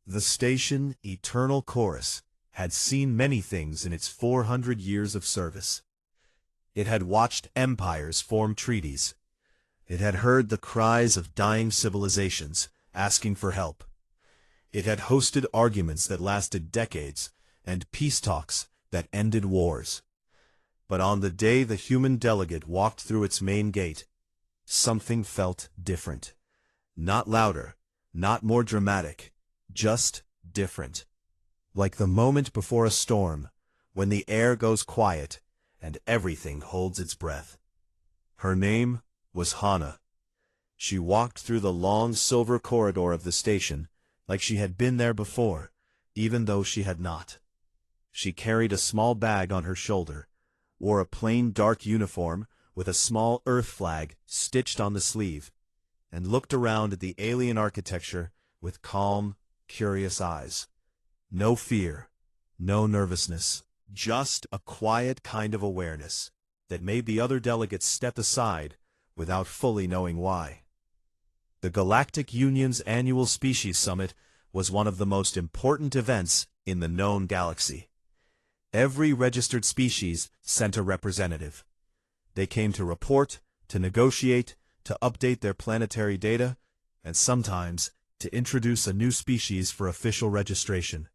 The station, Eternal Chorus, had seen many things in its 400 years of service. It had watched empires form treaties. It had heard the cries of dying civilizations, asking for help. It had hosted arguments that lasted decades, and peace talks that ended wars. But on the day the human delegate walked through its main gate, something felt different. Not louder, not more dramatic, just different. Like the moment before a storm, when the air goes quiet and everything holds its breath. Her name was Hana. She walked through the long silver corridor of the station like she had been there before, even though she had not. She carried a small bag on her shoulder, wore a plain dark uniform with a small Earth flag stitched on the sleeve, and looked around at the alien architecture with calm, curious eyes. No fear, no nervousness, just a quiet kind of awareness that made the other delegates step aside without fully knowing why. The Galactic Union's annual Species Summit was one of the most important events in the known galaxy. Every registered species sent a representative. They came to report, to negotiate, to update their planetary data, and sometimes to introduce a new species for official registration.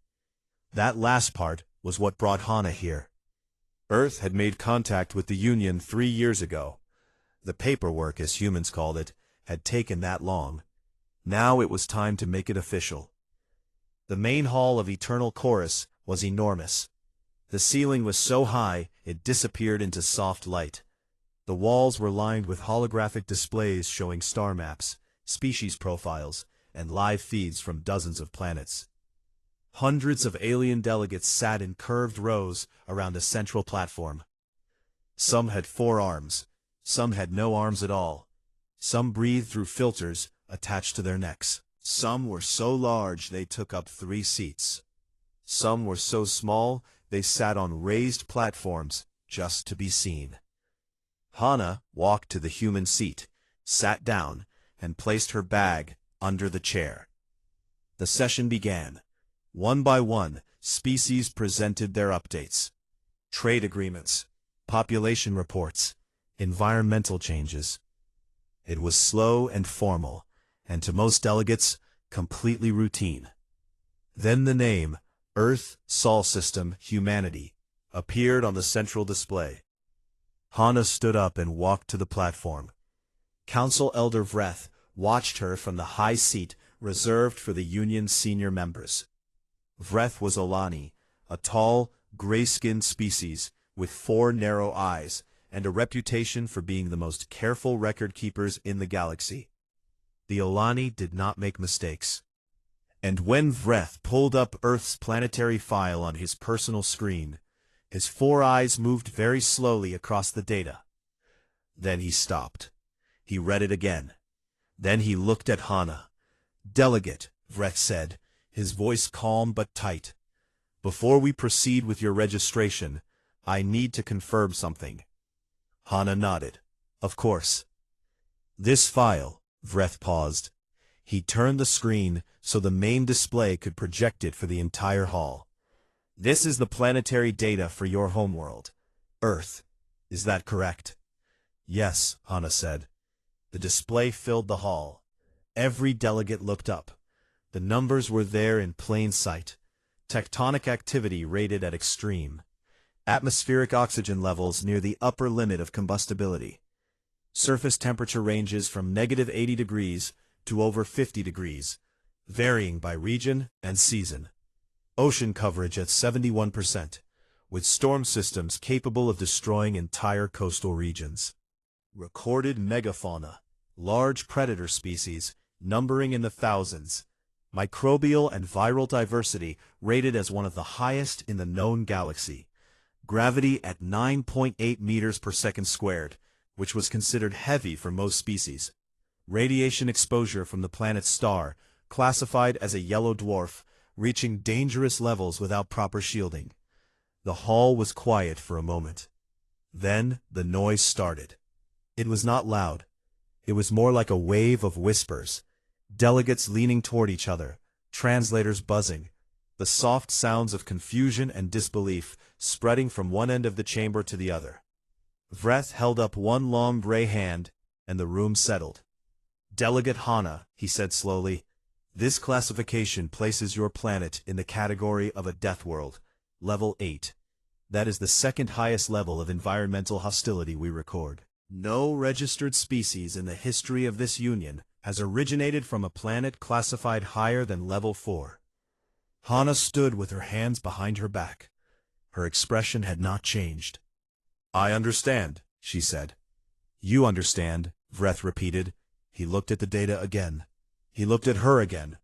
That last part was what brought Hana here. Earth had made contact with the Union 3 years ago. The paperwork, as humans called it, had taken that long. Now it was time to make it official. The main hall of Eternal Chorus was enormous. The ceiling was so high it disappeared into soft light. The walls were lined with holographic displays showing star maps, species profiles, and live feeds from dozens of planets. Hundreds of alien delegates sat in curved rows around a central platform. Some had 4 arms, some had no arms at all. Some breathed through filters attached to their necks. Some were so large they took up 3 seats. Some were so small they sat on raised platforms just to be seen. Hana walked to the human seat, sat down, and placed her bag under the chair. The session began. One by one, species presented their updates. Trade agreements, population reports, environmental changes. It was slow and formal, and to most delegates, completely routine. Then the name, Earth, Sol System, Humanity, appeared on the central display. Hana stood up and walked to the platform. Council Elder Vreth watched her from the high seat reserved for the Union's senior members. Vreth was Olani, a tall, gray-skinned species with 4 narrow eyes and a reputation for being the most careful record-keepers in the galaxy. The Olani did not make mistakes. And when Vreth pulled up Earth's planetary file on his personal screen, his 4 eyes moved very slowly across the data. Then he stopped. He read it again. Then he looked at Hana. "Delegate," Vreth said, his voice calm but tight. "Before we proceed with your registration, I need to confirm something." Hana nodded. "Of course." "This file," Vreth paused. He turned the screen so the main display could project it for the entire hall. "This is the planetary data for your homeworld, Earth. Is that correct?" "Yes," Hana said. The display filled the hall. Every delegate looked up. The numbers were there in plain sight. Tectonic activity rated at extreme. Atmospheric oxygen levels near the upper limit of combustibility. Surface temperature ranges from -80 degrees to over 50 degrees, varying by region and season. Ocean coverage at 71%, with storm systems capable of destroying entire coastal regions. Recorded megafauna, large predator species, numbering in the thousands. Microbial and viral diversity rated as one of the highest in the known galaxy. Gravity at 9.8 meters per second squared, which was considered heavy for most species. Radiation exposure from the planet's star, classified as a yellow dwarf, reaching dangerous levels without proper shielding. The hall was quiet for a moment. Then the noise started. It was not loud. It was more like a wave of whispers. Delegates leaning toward each other, translators buzzing, the soft sounds of confusion and disbelief spreading from one end of the chamber to the other. Vreth held up one long gray hand, and the room settled. "Delegate Hana," he said slowly, "this classification places your planet in the category of a death world, level 8. That is the second highest level of environmental hostility we record. No registered species in the history of this union has originated from a planet classified higher than level 4. Hana stood with her hands behind her back. Her expression had not changed. "I understand," she said. "You understand," Vreth repeated. He looked at the data again. He looked at her again.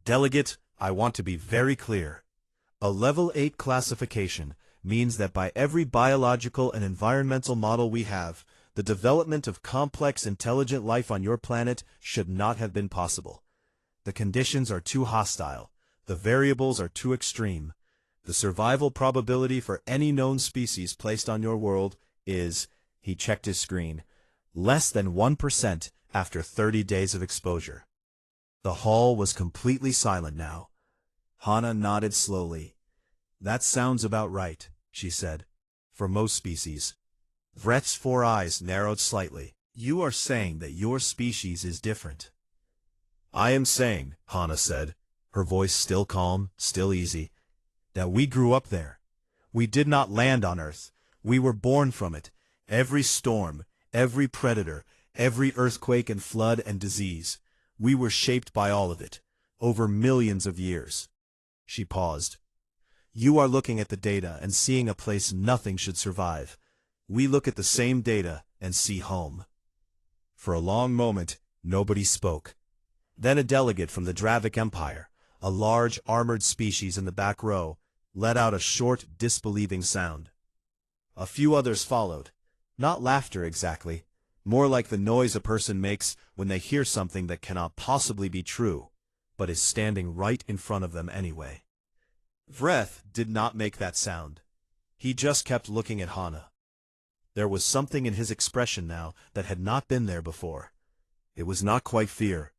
"Delegate, I want to be very clear. A level 8 classification means that by every biological and environmental model we have, the development of complex intelligent life on your planet should not have been possible. The conditions are too hostile. The variables are too extreme. The survival probability for any known species placed on your world is," he checked his screen, "less than 1% after 30 days of exposure." The hall was completely silent now. Hana nodded slowly. "That sounds about right," she said. "For most species." Vreth's 4 eyes narrowed slightly. "You are saying that your species is different." "I am saying," Hana said, her voice still calm, still easy, "that we grew up there. We did not land on Earth. We were born from it. Every storm, every predator, every earthquake and flood and disease. We were shaped by all of it, over millions of years." She paused. "You are looking at the data and seeing a place nothing should survive. We look at the same data and see home." For a long moment, nobody spoke. Then a delegate from the Dravik Empire, a large armored species in the back row, let out a short, disbelieving sound. A few others followed. Not laughter exactly, more like the noise a person makes when they hear something that cannot possibly be true, but is standing right in front of them anyway. Vreth did not make that sound. He just kept looking at Hana. There was something in his expression now that had not been there before. It was not quite fear.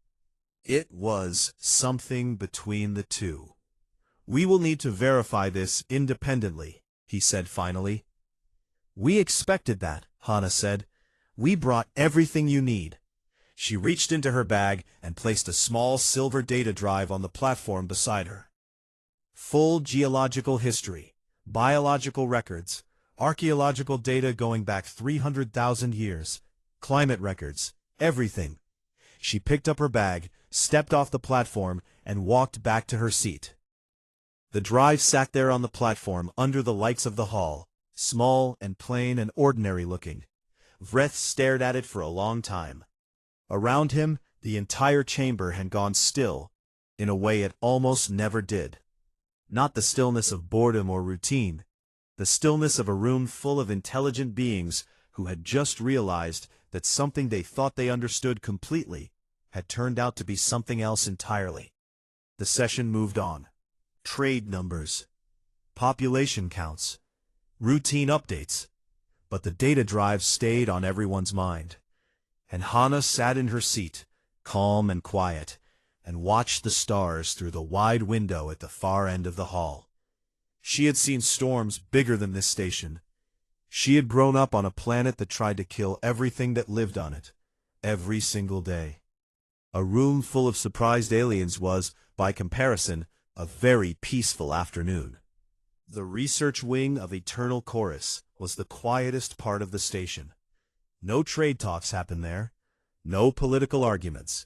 It was something between the two. "We will need to verify this independently," he said finally. "We expected that," Hana said. "We brought everything you need." She reached into her bag and placed a small silver data drive on the platform beside her. Full geological history, biological records, archaeological data going back 300,000 years, climate records, everything. She picked up her bag, stepped off the platform, and walked back to her seat. The drive sat there on the platform under the lights of the hall, small and plain and ordinary looking. Vreth stared at it for a long time. Around him, the entire chamber had gone still, in a way it almost never did. Not the stillness of boredom or routine, the stillness of a room full of intelligent beings who had just realized that something they thought they understood completely had turned out to be something else entirely. The session moved on. Trade numbers, population counts, routine updates, but the data drive stayed on everyone's mind. And Hana sat in her seat, calm and quiet, and watched the stars through the wide window at the far end of the hall. She had seen storms bigger than this station. She had grown up on a planet that tried to kill everything that lived on it, every single day. A room full of surprised aliens was, by comparison, a very peaceful afternoon. The research wing of Eternal Chorus was the quietest part of the station. No trade talks happened there, no political arguments.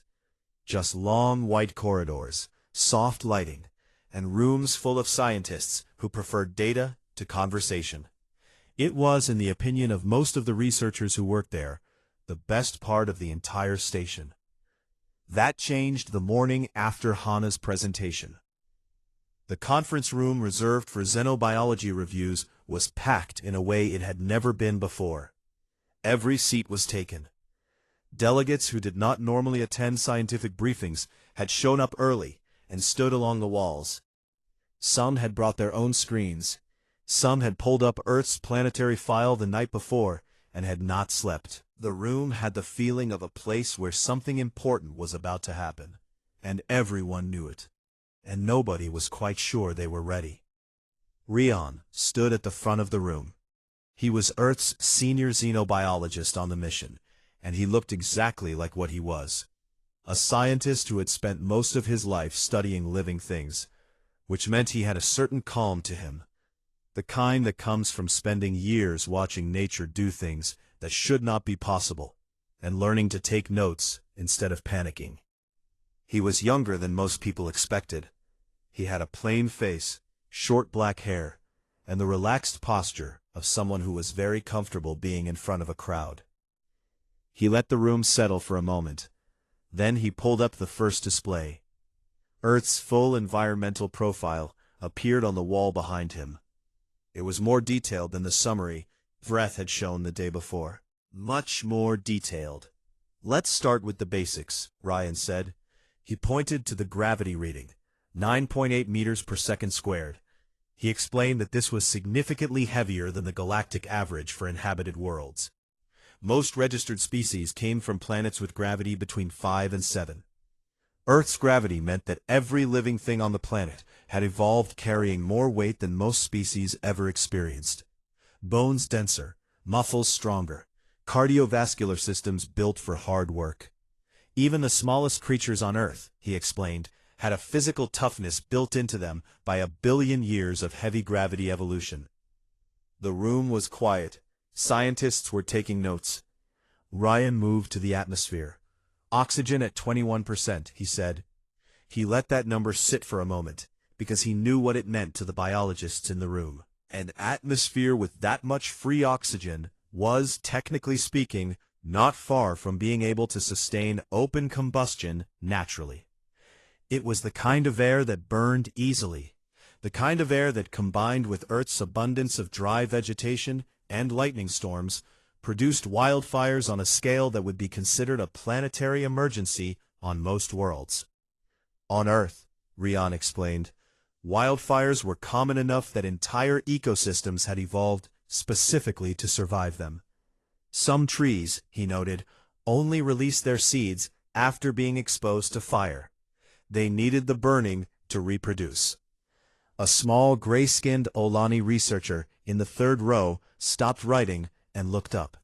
Just long white corridors, soft lighting, and rooms full of scientists who preferred data to conversation. It was, in the opinion of most of the researchers who worked there, the best part of the entire station. That changed the morning after Hana's presentation. The conference room reserved for xenobiology reviews was packed in a way it had never been before. Every seat was taken. Delegates who did not normally attend scientific briefings had shown up early and stood along the walls. Some had brought their own screens. Some had pulled up Earth's planetary file the night before and had not slept. The room had the feeling of a place where something important was about to happen, and everyone knew it. and nobody was quite sure they were ready. Rion stood at the front of the room. He was Earth's senior xenobiologist on the mission, and he looked exactly like what he was. A scientist who had spent most of his life studying living things, which meant he had a certain calm to him, the kind that comes from spending years watching nature do things that should not be possible, and learning to take notes instead of panicking. He was younger than most people expected. He had a plain face, short black hair, and the relaxed posture of someone who was very comfortable being in front of a crowd. He let the room settle for a moment. Then he pulled up the first display. Earth's full environmental profile appeared on the wall behind him. It was more detailed than the summary Vreth had shown the day before. Much more detailed. "Let's start with the basics," Ryan said. He pointed to the gravity reading, 9.8 meters per second squared. He explained that this was significantly heavier than the galactic average for inhabited worlds. Most registered species came from planets with gravity between 5 and 7. Earth's gravity meant that every living thing on the planet had evolved carrying more weight than most species ever experienced. Bones denser, muscles stronger, cardiovascular systems built for hard work. Even the smallest creatures on Earth, he explained, had a physical toughness built into them by a billion years of heavy gravity evolution. The room was quiet. Scientists were taking notes. Ryan moved to the atmosphere. "Oxygen at 21%, he said. He let that number sit for a moment, because he knew what it meant to the biologists in the room. An atmosphere with that much free oxygen was, technically speaking, not far from being able to sustain open combustion naturally. It was the kind of air that burned easily, the kind of air that, combined with Earth's abundance of dry vegetation and lightning storms, produced wildfires on a scale that would be considered a planetary emergency on most worlds. On Earth, Rion explained, wildfires were common enough that entire ecosystems had evolved specifically to survive them. Some trees, he noted, only released their seeds after being exposed to fire. They needed the burning to reproduce. A small gray-skinned Olani researcher in the third row stopped writing and looked up.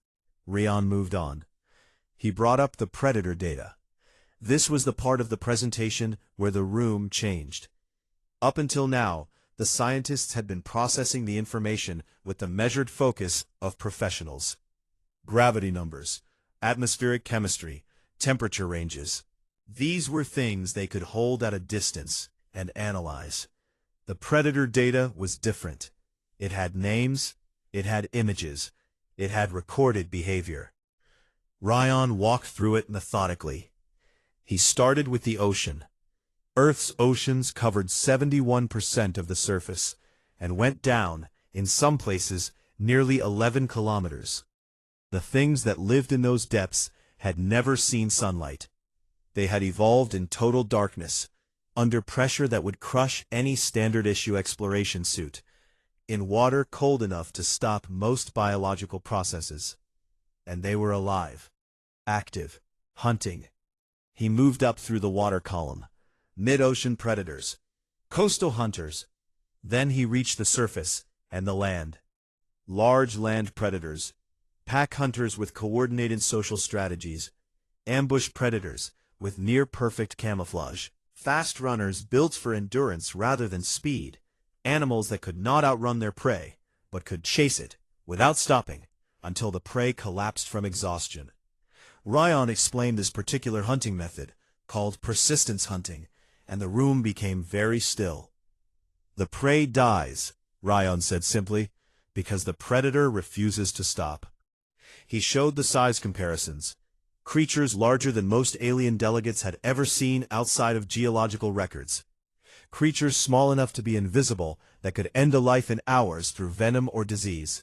Rion moved on. He brought up the predator data. This was the part of the presentation where the room changed. Up until now, the scientists had been processing the information with the measured focus of professionals. Gravity numbers, atmospheric chemistry, temperature ranges. These were things they could hold at a distance and analyze. The predator data was different. It had names, it had images, it had recorded behavior. Rion walked through it methodically. He started with the ocean. Earth's oceans covered 71% of the surface and went down, in some places, nearly 11 kilometers. The things that lived in those depths had never seen sunlight. They had evolved in total darkness, under pressure that would crush any standard-issue exploration suit, in water cold enough to stop most biological processes. And they were alive, active, hunting. He moved up through the water column. Mid-ocean predators, coastal hunters. Then he reached the surface and the land. Large land predators, pack hunters with coordinated social strategies, ambush predators with near-perfect camouflage, fast runners built for endurance rather than speed, animals that could not outrun their prey, but could chase it, without stopping, until the prey collapsed from exhaustion. Rion explained this particular hunting method, called persistence hunting, and the room became very still. The prey dies, Rion said simply, because the predator refuses to stop. He showed the size comparisons. Creatures larger than most alien delegates had ever seen outside of geological records. Creatures small enough to be invisible that could end a life in hours through venom or disease.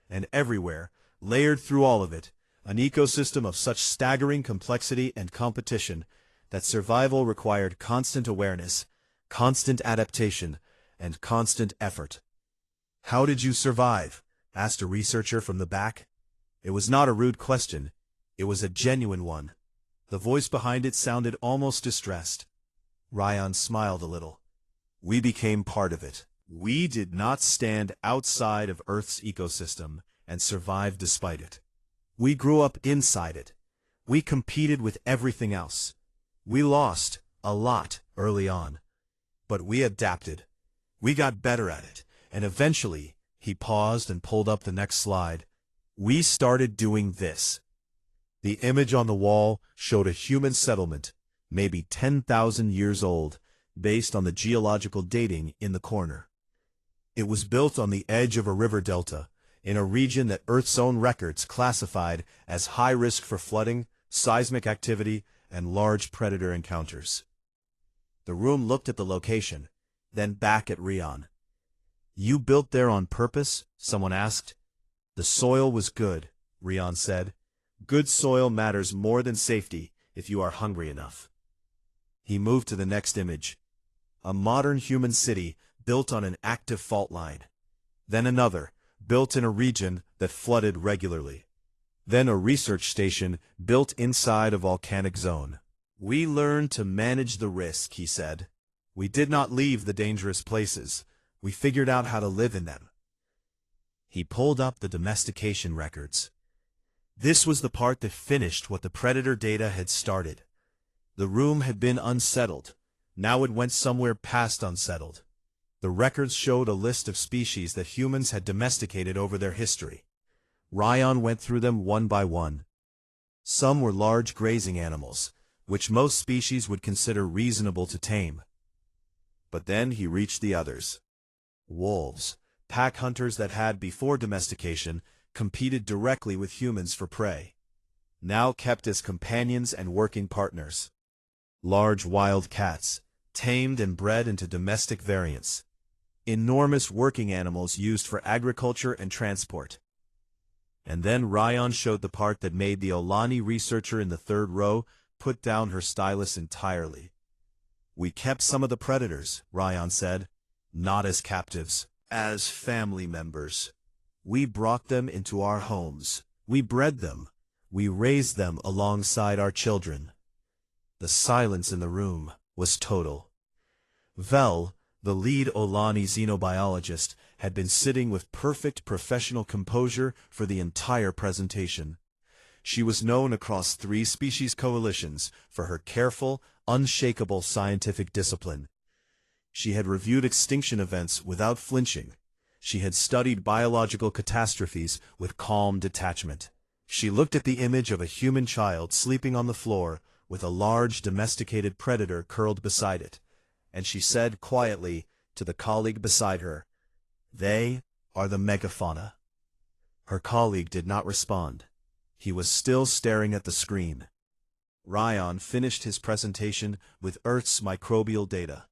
And everywhere, layered through all of it, an ecosystem of such staggering complexity and competition that survival required constant awareness, constant adaptation, and constant effort. "How did you survive?" asked a researcher from the back. It was not a rude question. It was a genuine one. The voice behind it sounded almost distressed. Rion smiled a little. We became part of it. We did not stand outside of Earth's ecosystem and survive despite it. We grew up inside it. We competed with everything else. We lost a lot early on, but we adapted. We got better at it, and eventually, he paused and pulled up the next slide. We started doing this. The image on the wall showed a human settlement, maybe 10,000 years old, based on the geological dating in the corner. It was built on the edge of a river delta, in a region that Earth's own records classified as high risk for flooding, seismic activity, and large predator encounters. The room looked at the location, then back at Rion. "You built there on purpose?" someone asked. "The soil was good," Rion said. "Good soil matters more than safety if you are hungry enough." He moved to the next image. A modern human city built on an active fault line. Then another, built in a region that flooded regularly. Then a research station built inside a volcanic zone. "We learned to manage the risk," he said. "We did not leave the dangerous places. We figured out how to live in them." He pulled up the domestication records. This was the part that finished what the predator data had started. The room had been unsettled. Now it went somewhere past unsettled. The records showed a list of species that humans had domesticated over their history. Rion went through them one by one. Some were large grazing animals, which most species would consider reasonable to tame. But then he reached the others. Wolves, pack hunters that had, before domestication, competed directly with humans for prey, now kept as companions and working partners. Large wild cats, tamed and bred into domestic variants. Enormous working animals used for agriculture and transport. And then Rion showed the part that made the Olani researcher in the third row put down her stylus entirely. "We kept some of the predators," Rion said, "not as captives, as family members. We brought them into our homes. We bred them. We raised them alongside our children." The silence in the room was total. Vel, the lead Olani xenobiologist, had been sitting with perfect professional composure for the entire presentation. She was known across 3 species coalitions for her careful, unshakable scientific discipline. She had reviewed extinction events without flinching. She had studied biological catastrophes with calm detachment. She looked at the image of a human child sleeping on the floor with a large domesticated predator curled beside it, and she said quietly to the colleague beside her, "They are the megafauna." Her colleague did not respond. He was still staring at the screen. Rion finished his presentation with Earth's microbial data,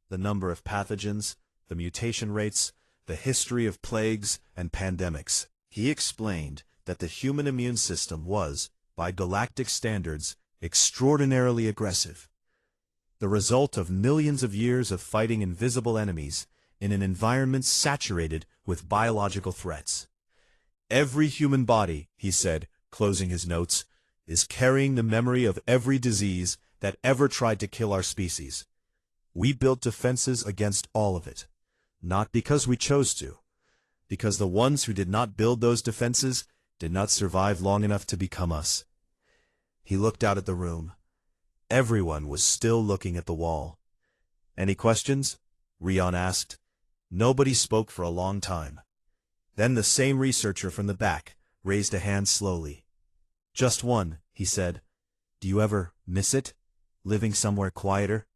the number of pathogens, the mutation rates, the history of plagues and pandemics. He explained that the human immune system was, by galactic standards, extraordinarily aggressive, the result of millions of years of fighting invisible enemies in an environment saturated with biological threats. "Every human body," he said, closing his notes, "is carrying the memory of every disease that ever tried to kill our species. We built defenses against all of it, not because we chose to, because the ones who did not build those defenses did not survive long enough to become us." He looked out at the room. Everyone was still looking at the wall. "Any questions?" Rion asked. Nobody spoke for a long time. Then the same researcher from the back raised a hand slowly. "Just one," he said. "Do you ever miss it? Living somewhere quieter?"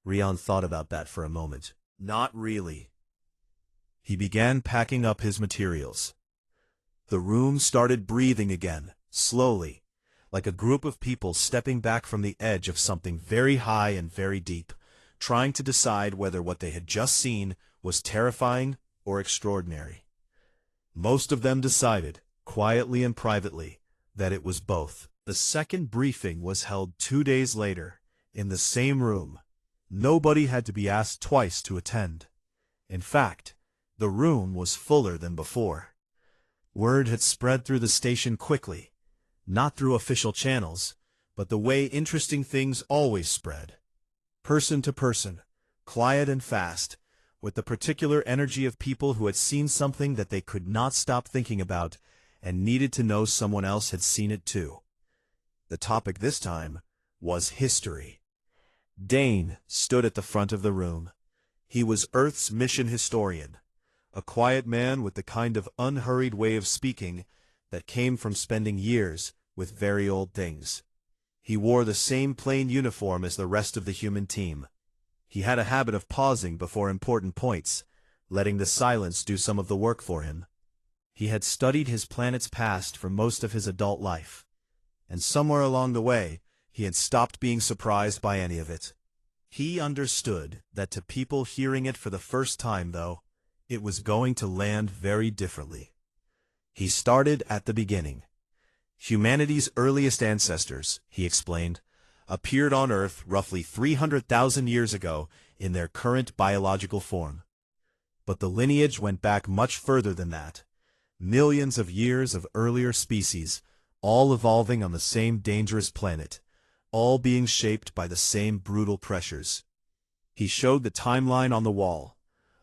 Rion thought about that for a moment. "Not really." He began packing up his materials. The room started breathing again, slowly, like a group of people stepping back from the edge of something very high and very deep, trying to decide whether what they had just seen was terrifying or extraordinary. Most of them decided, quietly and privately, that it was both. The second briefing was held 2 days later, in the same room. Nobody had to be asked twice to attend. In fact, the room was fuller than before. Word had spread through the station quickly, not through official channels, but the way interesting things always spread. Person to person, quiet and fast, with the particular energy of people who had seen something that they could not stop thinking about and needed to know someone else had seen it too. The topic this time was history. Dane stood at the front of the room. He was Earth's mission historian, a quiet man with the kind of unhurried way of speaking that came from spending years with very old things. He wore the same plain uniform as the rest of the human team. He had a habit of pausing before important points, letting the silence do some of the work for him. He had studied his planet's past for most of his adult life, and somewhere along the way, he had stopped being surprised by any of it. He understood that to people hearing it for the first time, though, it was going to land very differently. He started at the beginning. Humanity's earliest ancestors, he explained, appeared on Earth roughly 300,000 years ago in their current biological form. But the lineage went back much further than that. Millions of years of earlier species, all evolving on the same dangerous planet, all being shaped by the same brutal pressures. He showed the timeline on the wall,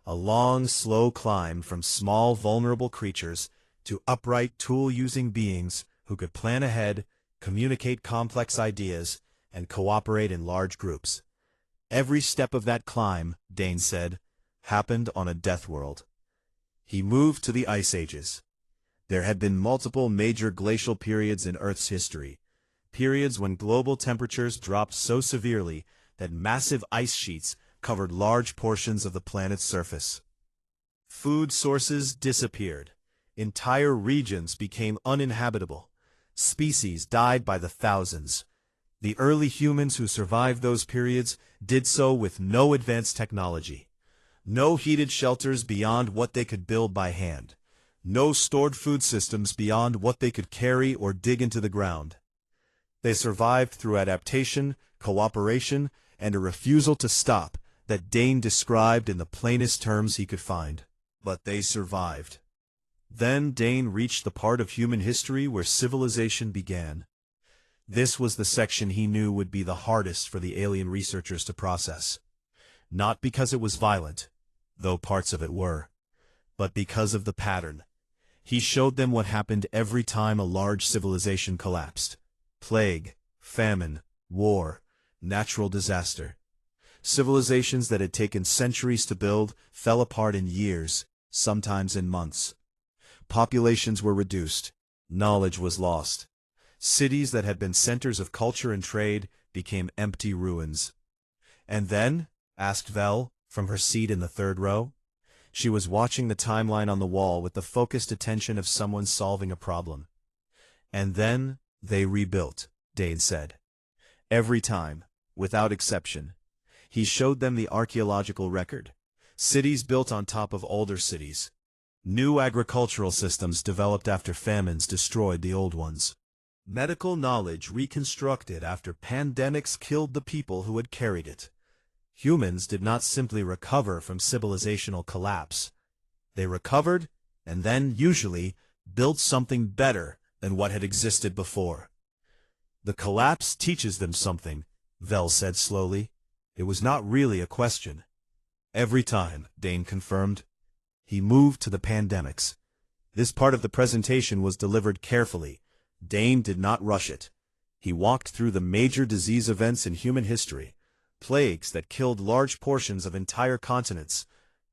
a long, slow climb from small, vulnerable creatures to upright, tool-using beings who could plan ahead, communicate complex ideas, and cooperate in large groups. Every step of that climb, Dane said, happened on a death world. He moved to the Ice Ages. There had been multiple major glacial periods in Earth's history, periods when global temperatures dropped so severely that massive ice sheets covered large portions of the planet's surface. Food sources disappeared. Entire regions became uninhabitable. Species died by the thousands. The early humans who survived those periods did so with no advanced technology. No heated shelters beyond what they could build by hand. No stored food systems beyond what they could carry or dig into the ground. They survived through adaptation, cooperation, and a refusal to stop that Dane described in the plainest terms he could find. But they survived. Then Dane reached the part of human history where civilization began. This was the section he knew would be the hardest for the alien researchers to process. Not because it was violent, though parts of it were, but because of the pattern. He showed them what happened every time a large civilization collapsed. Plague, famine, war, natural disaster. Civilizations that had taken centuries to build fell apart in years, sometimes in months. Populations were reduced. Knowledge was lost. Cities that had been centers of culture and trade became empty ruins. And then, asked Vel, from her seat in the third row. She was watching the timeline on the wall with the focused attention of someone solving a problem. And then, they rebuilt, Dane said. Every time, without exception. He showed them the archaeological record. Cities built on top of older cities. New agricultural systems developed after famines destroyed the old ones. Medical knowledge reconstructed after pandemics killed the people who had carried it. Humans did not simply recover from civilizational collapse. They recovered, and then, usually, built something better than what had existed before. The collapse teaches them something, Vel said slowly. It was not really a question. Every time, Dane confirmed. He moved to the pandemics. This part of the presentation was delivered carefully. Dane did not rush it. He walked through the major disease events in human history, plagues that killed large portions of entire continents,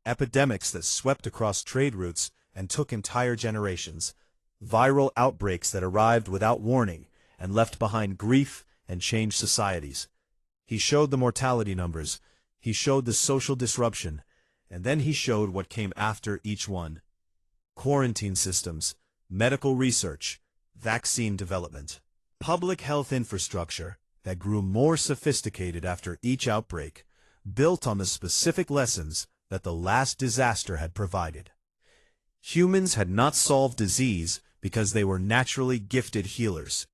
epidemics that swept across trade routes and took entire generations, viral outbreaks that arrived without warning and left behind grief and changed societies. He showed the mortality numbers, he showed the social disruption, and then he showed what came after each one. Quarantine systems, medical research, vaccine development, public health infrastructure that grew more sophisticated after each outbreak, built on the specific lessons that the last disaster had provided. Humans had not solved disease because they were naturally gifted healers.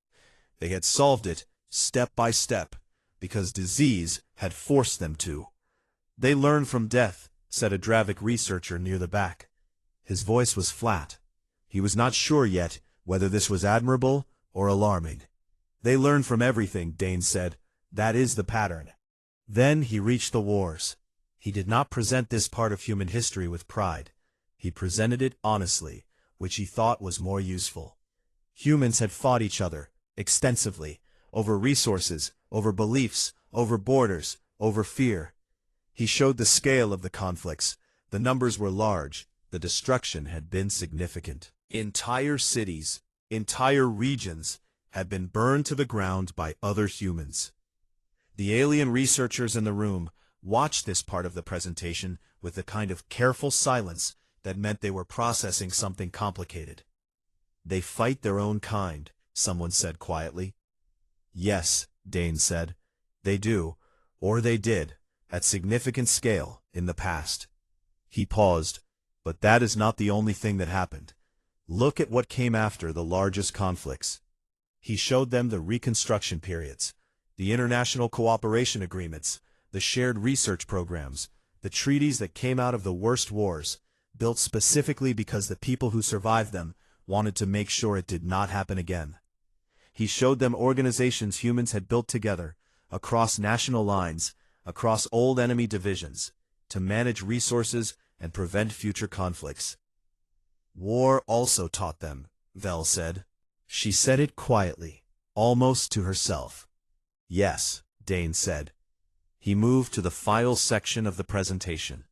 They had solved it step by step because disease had forced them to. They learned from death, said a Dravic researcher near the back. His voice was flat. He was not sure yet whether this was admirable or alarming. They learn from everything, Dane said. That is the pattern. Then he reached the wars. He did not present this part of human history with pride. He presented it honestly, which he thought was more useful. Humans had fought each other, extensively, over resources, over beliefs, over borders, over fear. He showed the scale of the conflicts. The numbers were large. The destruction had been significant. Entire cities, entire regions, had been burned to the ground by other humans. The alien researchers in the room watched this part of the presentation with the kind of careful silence that meant they were processing something complicated. "They fight their own kind," someone said quietly. "Yes," Dane said. "They do, or they did, at significant scale, in the past." He paused. "But that is not the only thing that happened. Look at what came after the largest conflicts." He showed them the reconstruction periods, the international cooperation agreements, the shared research programs, the treaties that came out of the worst wars, built specifically because the people who survived them wanted to make sure it did not happen again. He showed them organizations humans had built together, across national lines, across old enemy divisions, to manage resources and prevent future conflicts. "War also taught them," Vel said. She said it quietly, almost to herself. "Yes," Dane said. He moved to the final section of the presentation.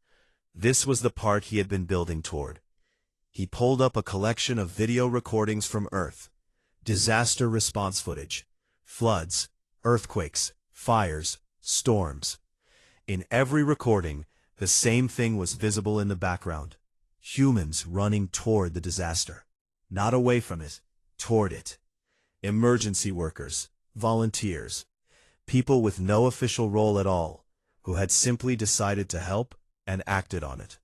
This was the part he had been building toward. He pulled up a collection of video recordings from Earth. Disaster response footage. Floods, earthquakes, fires, storms. In every recording, the same thing was visible in the background. Humans running toward the disaster. Not away from it, toward it. Emergency workers, volunteers, people with no official role at all, who had simply decided to help and acted on it.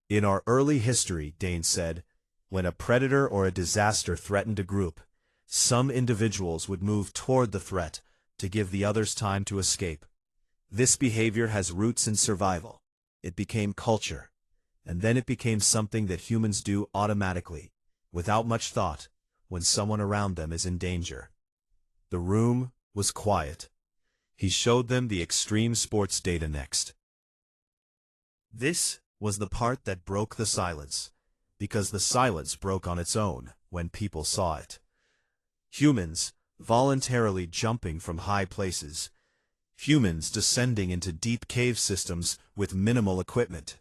"In our early history," Dane said, "when a predator or a disaster threatened a group, some individuals would move toward the threat to give the others time to escape. This behavior has roots in survival. It became culture, and then it became something that humans do automatically, without much thought, when someone around them is in danger." The room was quiet. He showed them the extreme sports data next. This was the part that broke the silence, because the silence broke on its own when people saw it. Humans voluntarily jumping from high places. Humans descending into deep cave systems with minimal equipment.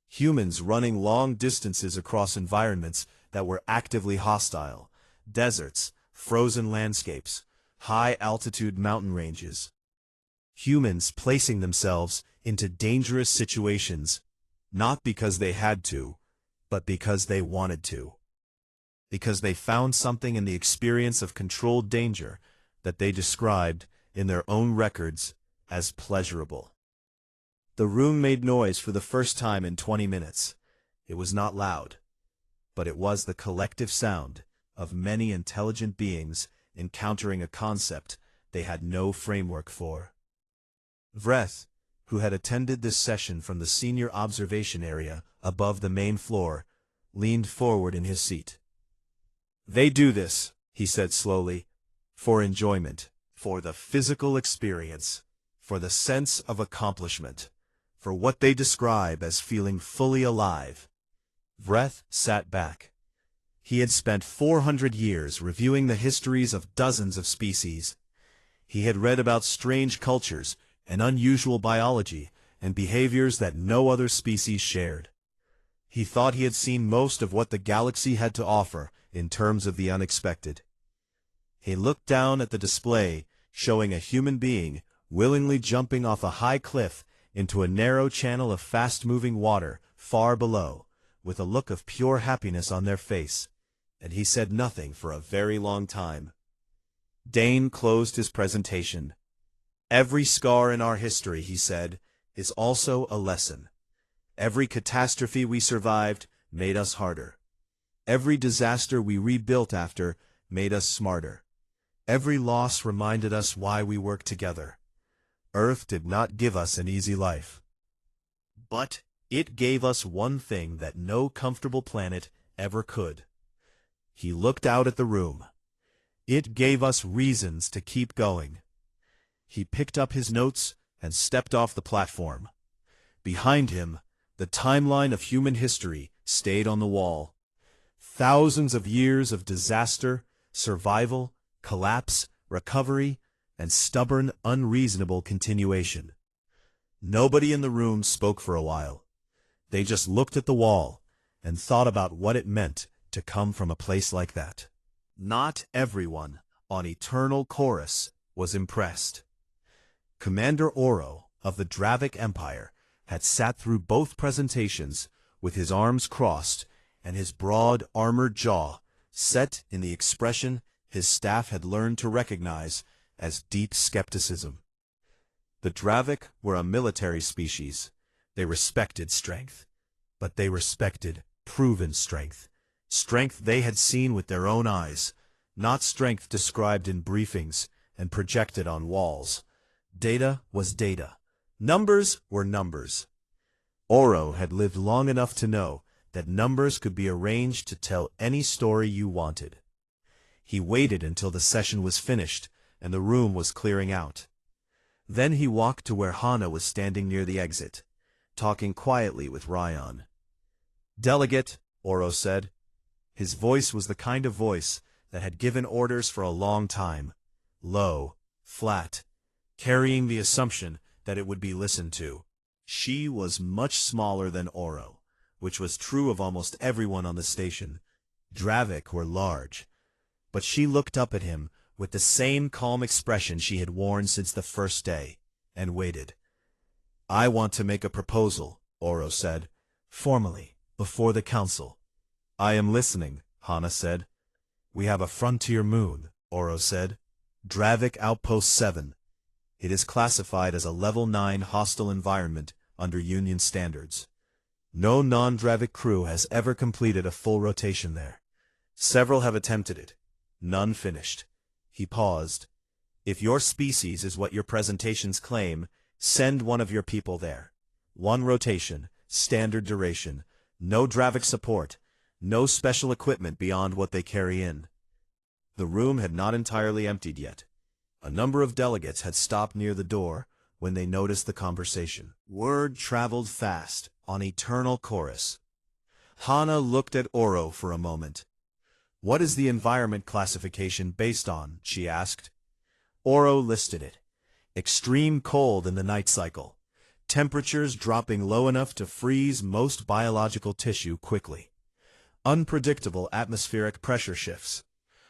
Humans running long distances across environments that were actively hostile. Deserts, frozen landscapes, high-altitude mountain ranges. Humans placing themselves into dangerous situations, not because they had to, but because they wanted to. Because they found something in the experience of controlled danger that they described, in their own records, as pleasurable. The room made noise for the first time in 20 minutes. It was not loud, but it was the collective sound of many intelligent beings encountering a concept they had no framework for. Vreth, who had attended this session from the senior observation area above the main floor, leaned forward in his seat. "They do this," he said slowly, "for enjoyment, for the physical experience, for the sense of accomplishment, for what they describe as feeling fully alive." Vreth sat back. He had spent 400 years reviewing the histories of dozens of species. He had read about strange cultures and unusual biology and behaviors that no other species shared. He thought he had seen most of what the galaxy had to offer in terms of the unexpected. He looked down at the display, showing a human being willingly jumping off a high cliff into a narrow channel of fast-moving water far below, with a look of pure happiness on their face, and he said nothing for a very long time. Dane closed his presentation. "Every scar in our history," he said, "is also a lesson. Every catastrophe we survived made us harder. Every disaster we rebuilt after made us smarter. Every loss reminded us why we worked together. Earth did not give us an easy life. But it gave us one thing that no comfortable planet ever could." He looked out at the room. "It gave us reasons to keep going." He picked up his notes and stepped off the platform. Behind him, the timeline of human history stayed on the wall. Thousands of years of disaster, survival, collapse, recovery, and stubborn, unreasonable continuation. Nobody in the room spoke for a while. They just looked at the wall and thought about what it meant to come from a place like that. Not everyone on Eternal Chorus was impressed. Commander Oro of the Dravik Empire had sat through both presentations with his arms crossed and his broad, armored jaw set in the expression his staff had learned to recognize as deep skepticism. The Dravik were a military species. They respected strength, but they respected proven strength. Strength they had seen with their own eyes, not strength described in briefings and projected on walls. Data was data. Numbers were numbers. Oro had lived long enough to know that numbers could be arranged to tell any story you wanted. He waited until the session was finished and the room was clearing out. Then he walked to where Hana was standing near the exit, talking quietly with Ryan. "Delegate," Oro said. His voice was the kind of voice that had given orders for a long time, low, flat, carrying the assumption that it would be listened to. She was much smaller than Oro, which was true of almost everyone on the station. Dravik were large, but she looked up at him with the same calm expression she had worn since the first day, and waited. "I want to make a proposal," Oro said, "formally, before the council." "I am listening," Hana said. "We have a frontier moon," Oro said. "Dravik Outpost 7. It is classified as a Level 9 hostile environment under Union standards. No non-Dravik crew has ever completed a full rotation there. Several have attempted it. None finished." He paused. "If your species is what your presentations claim, send one of your people there. 1 rotation, standard duration, no Dravik support, no special equipment beyond what they carry in." The room had not entirely emptied yet. A number of delegates had stopped near the door when they noticed the conversation. Word traveled fast on Eternal Chorus. Hana looked at Oro for a moment. "What is the environment classification based on?" she asked. Oro listed it. Extreme cold in the night cycle. Temperatures dropping low enough to freeze most biological tissue quickly. Unpredictable atmospheric pressure shifts.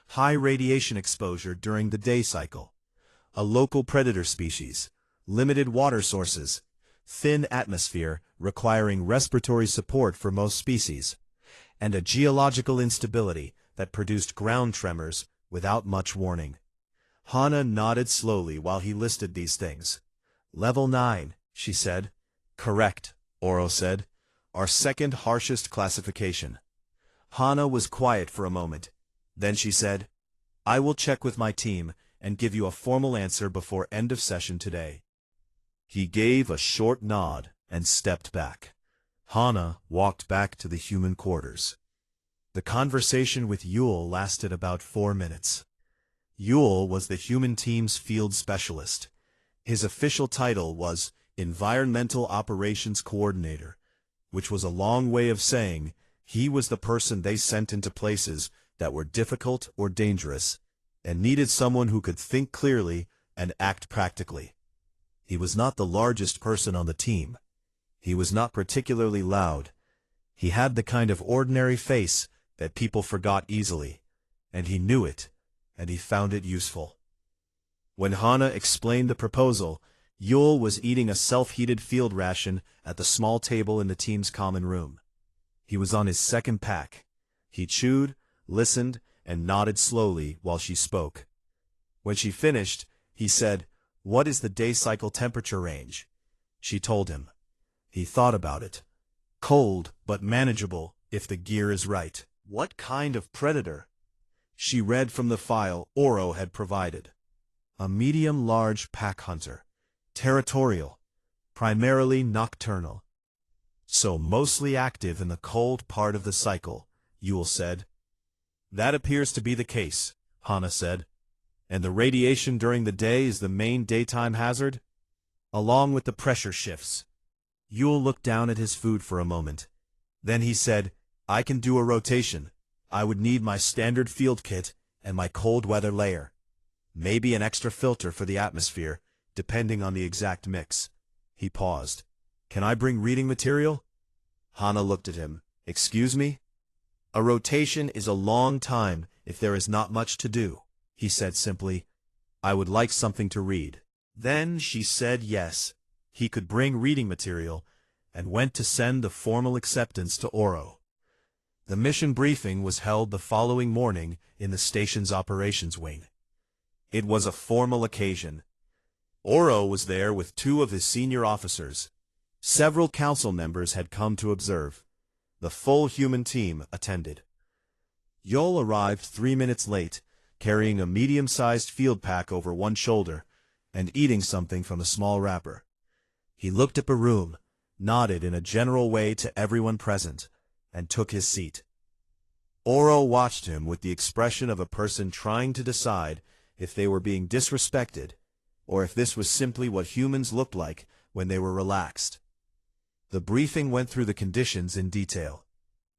High radiation exposure during the day cycle. A local predator species. Limited water sources. Thin atmosphere requiring respiratory support for most species. And a geological instability that produced ground tremors without much warning. Hana nodded slowly while he listed these things. "Level 9, she said. "Correct," Oro said. "Our second harshest classification." Hana was quiet for a moment. Then she said, "I will check with my team and give you a formal answer before end of session today." He gave a short nod and stepped back. Hana walked back to the human quarters. The conversation with Yule lasted about 4 minutes. Yule was the human team's field specialist. His official title was Environmental Operations Coordinator, which was a long way of saying he was the person they sent into places that were difficult or dangerous, and needed someone who could think clearly and act practically. He was not the largest person on the team. He was not particularly loud. He had the kind of ordinary face that people forgot easily, and he knew it, and he found it useful. When Hana explained the proposal, Yule was eating a self-heated field ration at the small table in the team's common room. He was on his second pack. He chewed, listened, and nodded slowly while she spoke. When she finished, he said, "What is the day cycle temperature range?" She told him. He thought about it. "Cold, but manageable, if the gear is right." "What kind of predator?" She read from the file Oro had provided. "A medium-large pack hunter. Territorial. Primarily nocturnal. So mostly active in the cold part of the cycle," Yule said. "That appears to be the case," Hana said. "And the radiation during the day is the main daytime hazard?" "Along with the pressure shifts." Yule looked down at his food for a moment. Then he said, I can do a rotation. I would need my standard field kit and my cold weather layer. Maybe an extra filter for the atmosphere, depending on the exact mix. He paused. Can I bring reading material? Hana looked at him. Excuse me? A rotation is a long time if there is not much to do, he said simply. I would like something to read. Then she said yes. He could bring reading material, and went to send the formal acceptance to Oro. The mission briefing was held the following morning in the station's operations wing. It was a formal occasion. Oro was there with 2 of his senior officers. Several council members had come to observe. The full human team attended. Yul arrived 3 minutes late, carrying a medium-sized field pack over one shoulder, and eating something from a small wrapper. He looked at Barum, nodded in a general way to everyone present, and took his seat. Oro watched him with the expression of a person trying to decide if they were being disrespected, or if this was simply what humans looked like when they were relaxed. The briefing went through the conditions in detail.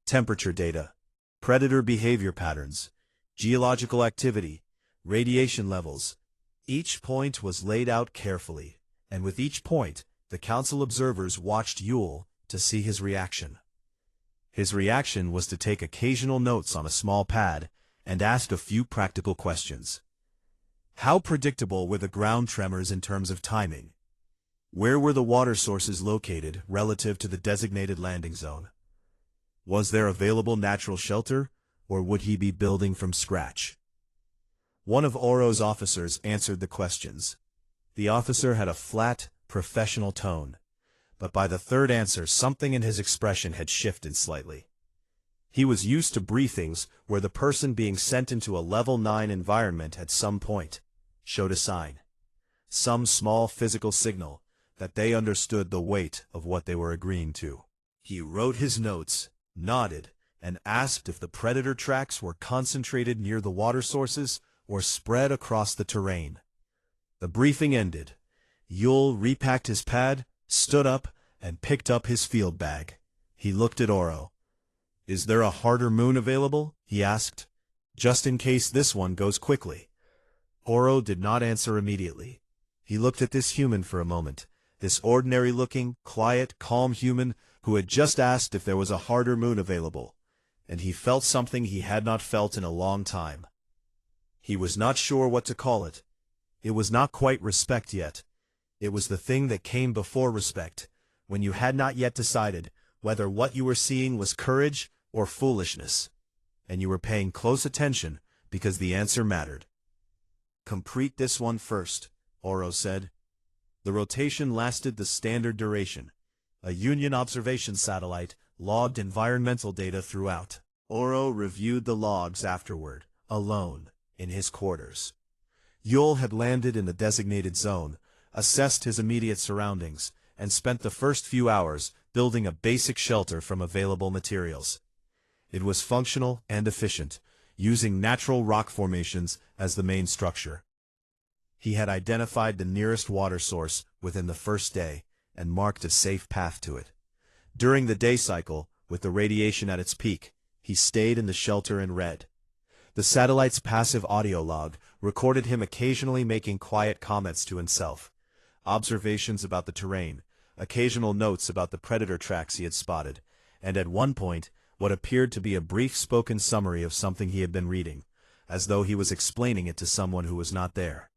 Temperature data, predator behavior patterns, geological activity, radiation levels. Each point was laid out carefully, and with each point, the council observers watched Yule to see his reaction. His reaction was to take occasional notes on a small pad and ask a few practical questions. How predictable were the ground tremors in terms of timing? Where were the water sources located relative to the designated landing zone? Was there available natural shelter, or would he be building from scratch? One of Oro's officers answered the questions. The officer had a flat, professional tone, but by the third answer something in his expression had shifted slightly. He was used to briefings where the person being sent into a level 9 environment at some point showed a sign, some small physical signal, that they understood the weight of what they were agreeing to. He wrote his notes, nodded, and asked if the predator tracks were concentrated near the water sources or spread across the terrain. The briefing ended. Yule repacked his pad, stood up, and picked up his field bag. He looked at Oro. Is there a harder moon available? He asked. Just in case this one goes quickly. Oro did not answer immediately. He looked at this human for a moment, this ordinary-looking, quiet, calm human who had just asked if there was a harder moon available, and he felt something he had not felt in a long time. He was not sure what to call it. It was not quite respect yet. It was the thing that came before respect, when you had not yet decided whether what you were seeing was courage or foolishness, and you were paying close attention because the answer mattered. Complete this one first, Oro said. The rotation lasted the standard duration. A Union observation satellite logged environmental data throughout. Oro reviewed the logs afterward, alone, in his quarters. Yule had landed in the designated zone, assessed his immediate surroundings, and spent the first few hours building a basic shelter from available materials. It was functional and efficient, using natural rock formations as the main structure. He had identified the nearest water source within the first day and marked a safe path to it. During the day cycle, with the radiation at its peak, he stayed in the shelter and read. The satellite's passive audio log recorded him occasionally making quiet comments to himself, observations about the terrain, occasional notes about the predator tracks he had spotted, and at one point, what appeared to be a brief spoken summary of something he had been reading, as though he was explaining it to someone who was not there.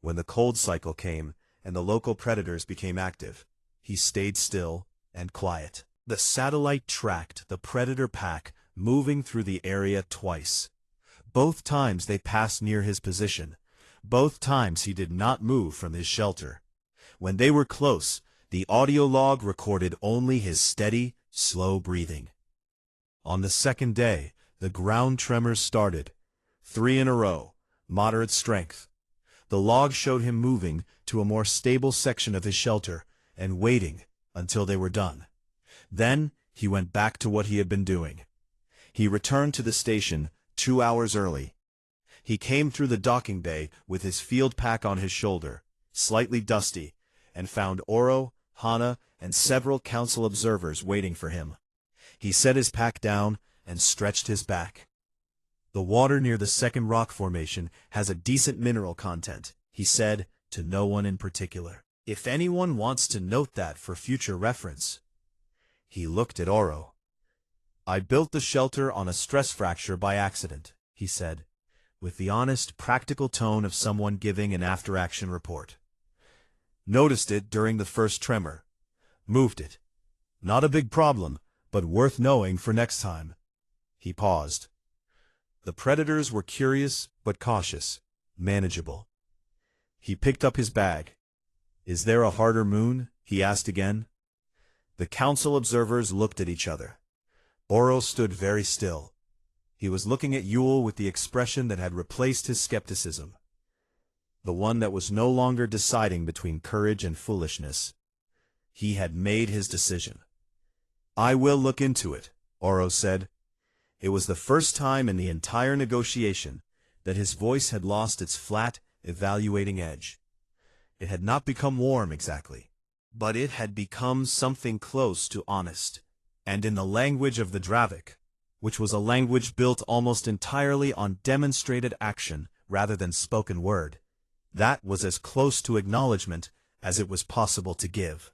When the cold cycle came, and the local predators became active, he stayed still and quiet. The satellite tracked the predator pack moving through the area twice. Both times they passed near his position. Both times he did not move from his shelter. When they were close, the audio log recorded only his steady, slow breathing. On the second day, the ground tremors started. 3 in a row, moderate strength. The log showed him moving to a more stable section of his shelter and waiting until they were done. Then he went back to what he had been doing. He returned to the station 2 hours early. He came through the docking bay with his field pack on his shoulder, slightly dusty, and found Oro, Hana, and several council observers waiting for him. He set his pack down and stretched his back. "The water near the second rock formation has a decent mineral content," he said, to no one in particular. "If anyone wants to note that for future reference." He looked at Oro. "I built the shelter on a stress fracture by accident," he said, with the honest, practical tone of someone giving an after-action report. "Noticed it during the first tremor. Moved it. Not a big problem, but worth knowing for next time." He paused. The predators were curious but cautious, manageable. He picked up his bag. "Is there a harder moon?" he asked again. The council observers looked at each other. Oro stood very still. He was looking at Yule with the expression that had replaced his skepticism. The one that was no longer deciding between courage and foolishness. He had made his decision. "I will look into it," Oro said. It was the first time in the entire negotiation that his voice had lost its flat, evaluating edge. It had not become warm exactly, but it had become something close to honest. And in the language of the Dravik, which was a language built almost entirely on demonstrated action rather than spoken word, that was as close to acknowledgement as it was possible to give.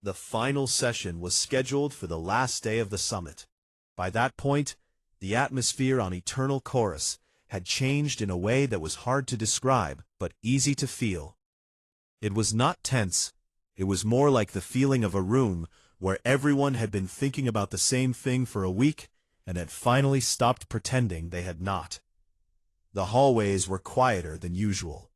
The final session was scheduled for the last day of the summit. By that point, the atmosphere on Eternal Chorus had changed in a way that was hard to describe, but easy to feel. It was not tense. It was more like the feeling of a room where everyone had been thinking about the same thing for a week and had finally stopped pretending they had not. The hallways were quieter than usual.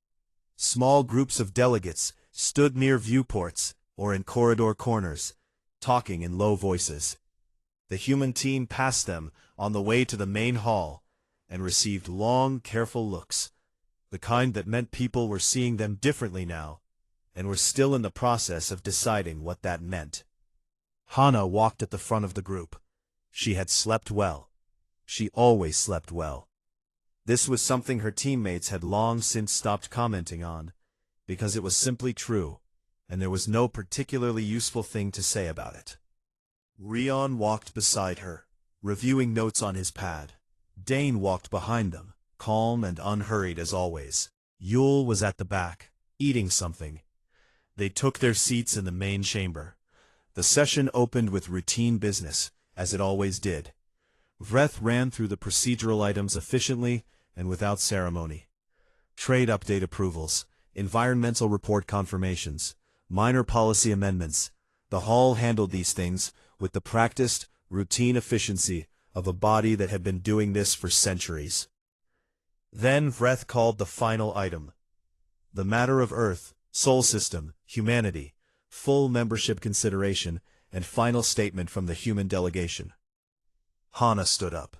Small groups of delegates stood near viewports or in corridor corners, talking in low voices. The human team passed them on the way to the main hall and received long, careful looks, the kind that meant people were seeing them differently now and were still in the process of deciding what that meant. Hana walked at the front of the group. She had slept well. She always slept well. This was something her teammates had long since stopped commenting on, because it was simply true, and there was no particularly useful thing to say about it. Rion walked beside her, reviewing notes on his pad. Dane walked behind them, calm and unhurried as always. Yule was at the back, eating something. They took their seats in the main chamber. The session opened with routine business, as it always did. Vreth ran through the procedural items efficiently and without ceremony. Trade update approvals, environmental report confirmations, minor policy amendments. The hall handled these things with the practiced, routine efficiency of a body that had been doing this for centuries. Then Vreth called the final item. The matter of Earth, Sol System, humanity, full membership consideration, and final statement from the human delegation. Hana stood up.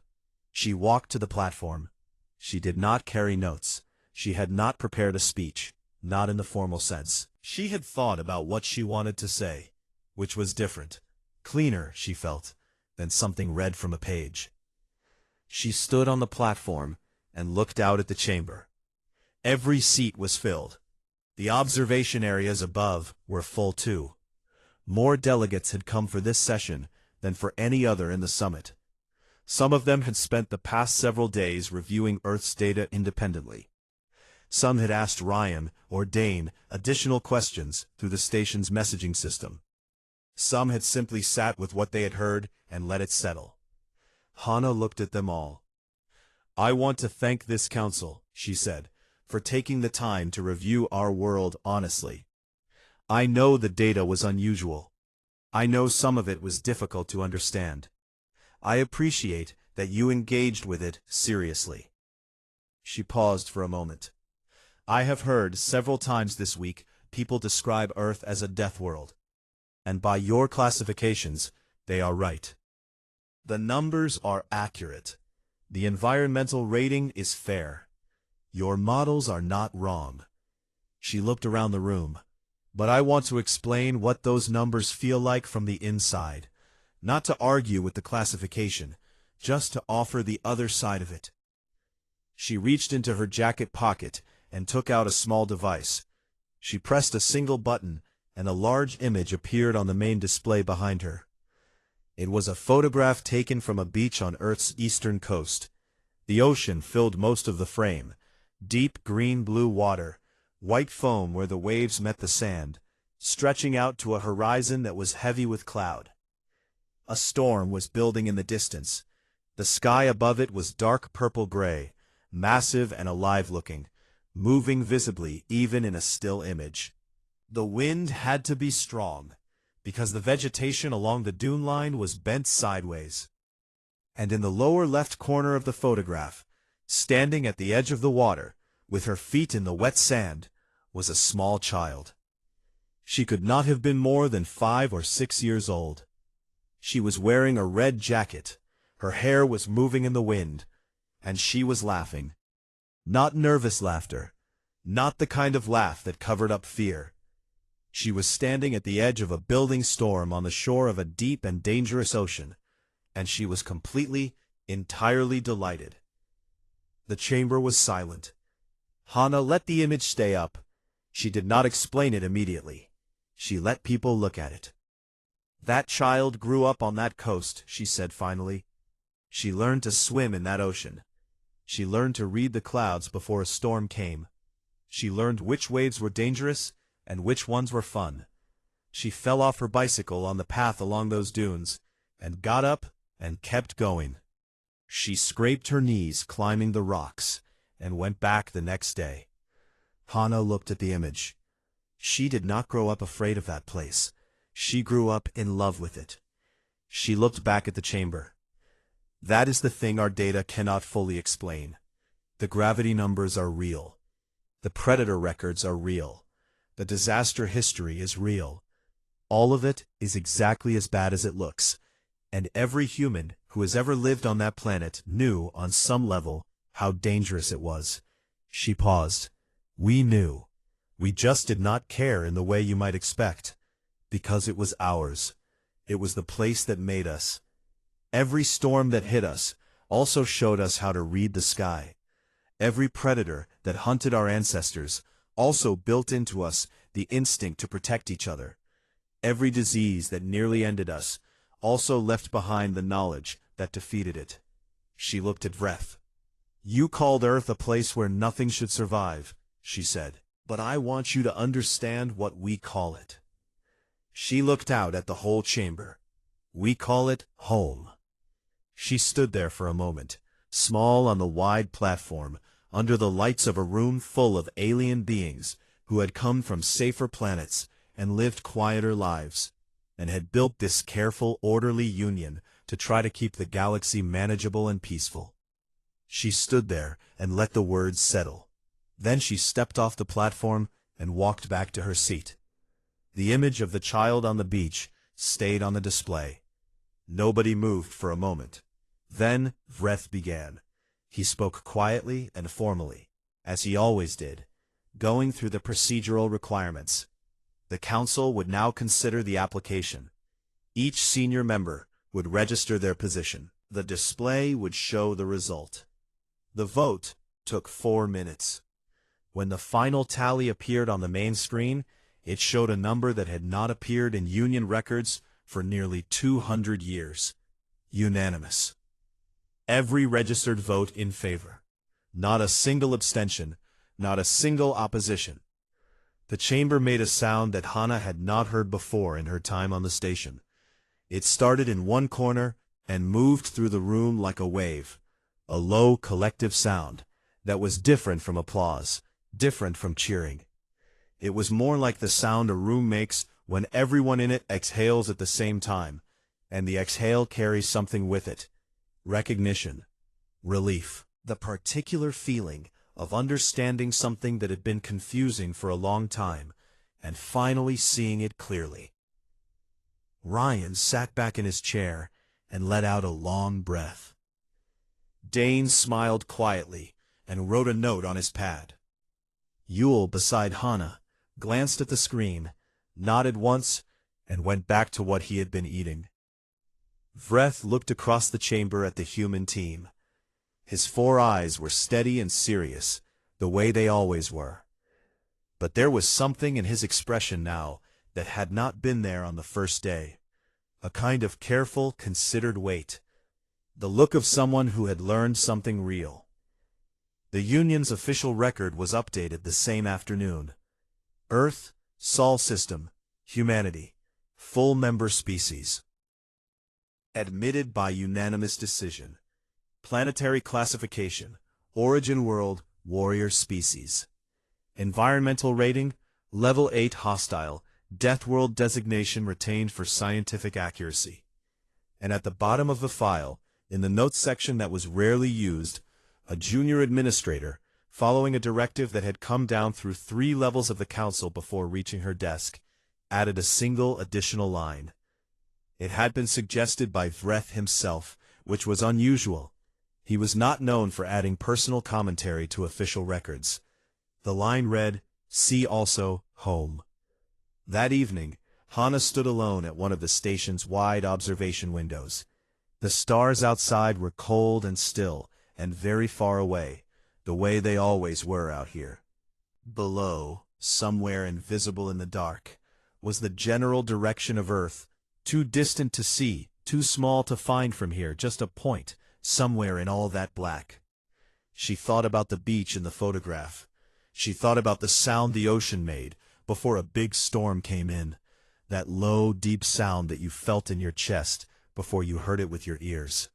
She walked to the platform. She did not carry notes. She had not prepared a speech, not in the formal sense. She had thought about what she wanted to say, which was different, cleaner, she felt, than something read from a page. She stood on the platform and looked out at the chamber. Every seat was filled. The observation areas above were full too. More delegates had come for this session than for any other in the summit. Some of them had spent the past several days reviewing Earth's data independently. Some had asked Ryan or Dane additional questions through the station's messaging system. Some had simply sat with what they had heard and let it settle. Hana looked at them all. "I want to thank this council," she said, "for taking the time to review our world honestly. I know the data was unusual. I know some of it was difficult to understand. I appreciate that you engaged with it seriously." She paused for a moment. "I have heard several times this week people describe Earth as a death world. And by your classifications, they are right. The numbers are accurate. The environmental rating is fair. Your models are not wrong." She looked around the room. "But I want to explain what those numbers feel like from the inside. Not to argue with the classification, just to offer the other side of it." She reached into her jacket pocket and took out a small device. She pressed a single button, and a large image appeared on the main display behind her. It was a photograph taken from a beach on Earth's eastern coast. The ocean filled most of the frame. Deep green-blue water, white foam where the waves met the sand, stretching out to a horizon that was heavy with cloud. A storm was building in the distance. The sky above it was dark purple-gray, massive and alive-looking, moving visibly even in a still image. The wind had to be strong, because the vegetation along the dune line was bent sideways. And in the lower left corner of the photograph, standing at the edge of the water, with her feet in the wet sand, was a small child. She could not have been more than 5 or 6 years old. She was wearing a red jacket, her hair was moving in the wind, and she was laughing. Not nervous laughter, not the kind of laugh that covered up fear. She was standing at the edge of a building storm on the shore of a deep and dangerous ocean, and she was completely, entirely delighted. The chamber was silent. Hana let the image stay up. She did not explain it immediately. She let people look at it. "That child grew up on that coast," she said finally. "She learned to swim in that ocean. She learned to read the clouds before a storm came. She learned which waves were dangerous and which ones were fun. She fell off her bicycle on the path along those dunes, and got up and kept going. She scraped her knees climbing the rocks, and went back the next day." Hana looked at the image. She did not grow up afraid of that place. She grew up in love with it. She looked back at the chamber. "That is the thing our data cannot fully explain. The gravity numbers are real. The predator records are real. The disaster history is real. All of it is exactly as bad as it looks, and every human who has ever lived on that planet knew, on some level, how dangerous it was." She paused. "We knew. We just did not care in the way you might expect, because it was ours. It was the place that made us. Every storm that hit us also showed us how to read the sky. Every predator that hunted our ancestors also built into us the instinct to protect each other. Every disease that nearly ended us also left behind the knowledge that defeated it." She looked at Vreth. "You called Earth a place where nothing should survive," she said, "but I want you to understand what we call it." She looked out at the whole chamber. "We call it home." She stood there for a moment, small on the wide platform, under the lights of a room full of alien beings who had come from safer planets and lived quieter lives, and had built this careful, orderly union to try to keep the galaxy manageable and peaceful. She stood there and let the words settle. Then she stepped off the platform and walked back to her seat. The image of the child on the beach stayed on the display. Nobody moved for a moment. Then Vreth began. He spoke quietly and formally, as he always did, going through the procedural requirements. The council would now consider the application. Each senior member would register their position. The display would show the result. The vote took 4 minutes. When the final tally appeared on the main screen, it showed a number that had not appeared in Union records for nearly 200 years. Unanimous. Every registered vote in favor. Not a single abstention, not a single opposition. The chamber made a sound that Hana had not heard before in her time on the station. It started in one corner and moved through the room like a wave, a low collective sound that was different from applause, different from cheering. It was more like the sound a room makes when everyone in it exhales at the same time, and the exhale carries something with it: recognition, relief, the particular feeling of understanding something that had been confusing for a long time, and finally seeing it clearly. Ryan sat back in his chair and let out a long breath. Dane smiled quietly and wrote a note on his pad. Yule, beside Hana, glanced at the screen, nodded once, and went back to what he had been eating. Vreth looked across the chamber at the human team. His 4 eyes were steady and serious, the way they always were. But there was something in his expression now that had not been there on the first day. A kind of careful, considered wait. The look of someone who had learned something real. The Union's official record was updated the same afternoon. Earth, Sol System, Humanity, full member species. Admitted by unanimous decision. Planetary classification, origin world, warrior species. Environmental rating, level 8 hostile, death world designation retained for scientific accuracy. And at the bottom of the file, in the notes section that was rarely used, a junior administrator, following a directive that had come down through 3 levels of the council before reaching her desk, added a single additional line. It had been suggested by Vreth himself, which was unusual. He was not known for adding personal commentary to official records. The line read, "See also, home." That evening, Hana stood alone at one of the station's wide observation windows. The stars outside were cold and still, and very far away, the way they always were out here. Below, somewhere invisible in the dark, was the general direction of Earth, too distant to see, too small to find from here, just a point, somewhere in all that black. She thought about the beach in the photograph. She thought about the sound the ocean made before a big storm came in, that low, deep sound that you felt in your chest before you heard it with your ears.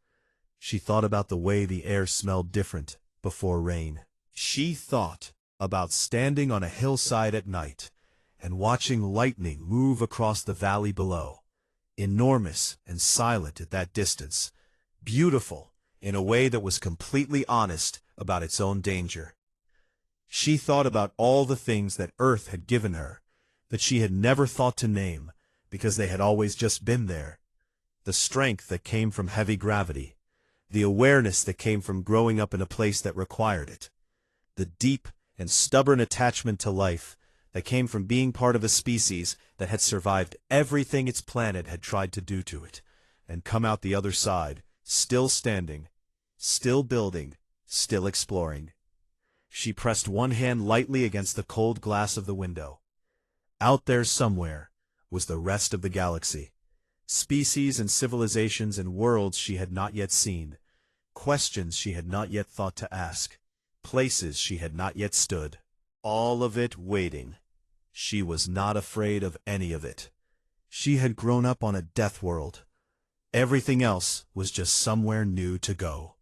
She thought about the way the air smelled different before rain. She thought about standing on a hillside at night and watching lightning move across the valley below, enormous and silent at that distance, beautiful in a way that was completely honest about its own danger. She thought about all the things that Earth had given her, that she had never thought to name because they had always just been there. The strength that came from heavy gravity, the awareness that came from growing up in a place that required it, the deep and stubborn attachment to life that came from being part of a species that had survived everything its planet had tried to do to it, and come out the other side, still standing, still building, still exploring. She pressed one hand lightly against the cold glass of the window. Out there somewhere was the rest of the galaxy. Species and civilizations and worlds she had not yet seen. Questions she had not yet thought to ask. Places she had not yet stood. All of it waiting. She was not afraid of any of it. She had grown up on a death world. Everything else was just somewhere new to go.